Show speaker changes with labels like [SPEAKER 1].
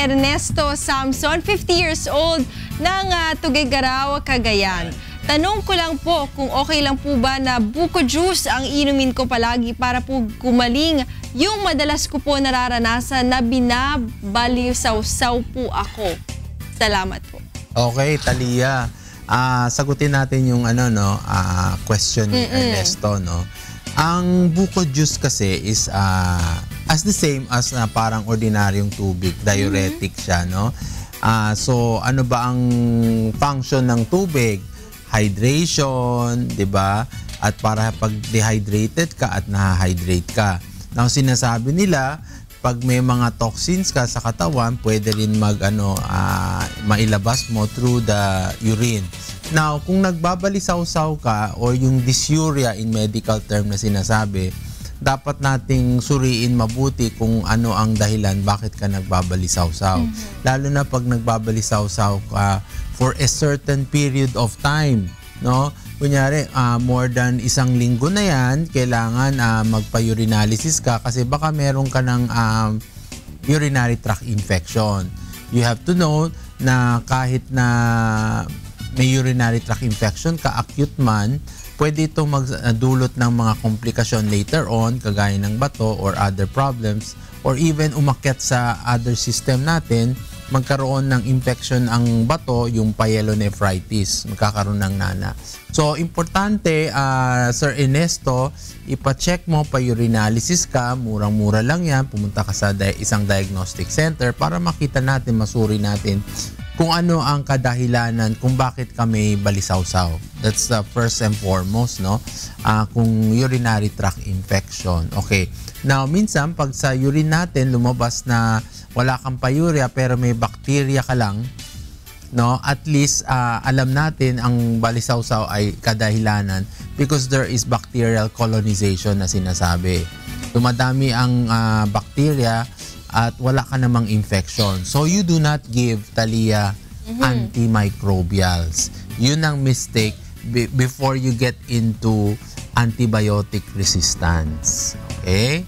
[SPEAKER 1] Ernesto Samson, 50 years old, ng Tuguegarao, Cagayan. Tanong ko lang po kung okay lang po ba na buko juice ang inumin ko palagi para po gumaling yung madalas ko po nararanasan na binabalisaw-saw po ako. Salamat po.
[SPEAKER 2] Okay, Talia. Sagutin natin yung question ni Ernesto, no? Ang buko juice kasi is as the same as parang ordinaryong tubig, diuretic siya, no? So ano ba ang function ng tubig? Hydration, 'di ba? At para pag dehydrated ka at nahahydrate ka. Now sinasabi nila pag may mga toxins ka sa katawan, pwede rin mailabas mo through the urine. Now, kung nagbabalisaw-saw ka or yung dysuria in medical term na sinasabi, dapat nating suriin mabuti kung ano ang dahilan bakit ka nagbabalisaw-saw. Lalo na pag nagbabalisaw-saw ka for a certain period of time, no? Kunyari, more than 1 linggo na yan, kailangan magpa-urinalysis ka kasi baka meron ka ng urinary tract infection. You have to know na kahit na may urinary tract infection ka, acute man, pwede itong magdulot ng mga komplikasyon later on, kagaya ng bato or other problems, or even umakyat sa other system natin, magkaroon ng infection ang bato, yung pyelonephritis, magkakaroon ng nana. So, importante, Sir Ernesto, ipacheck mo, pa-urinalysis ka, murang-mura lang yan, pumunta ka sa isang diagnostic center para makita natin, masuri natin kung ano ang kadahilanan kung bakit kami balisaw-saw. That's the first and foremost, no? Kung urinary tract infection. Okay. Now, minsan, pag sa urine natin, lumabas na wala kang pyuria pero may bacteria ka lang, no? At least, alam natin ang balisaw-saw ay kadahilanan because there is bacterial colonization na sinasabi. Dumadami ang bacteria at wala ka namang infection. So, you do not give, Talia, antimicrobials. Yun ang mistake before you get into antibiotic resistance. Okay?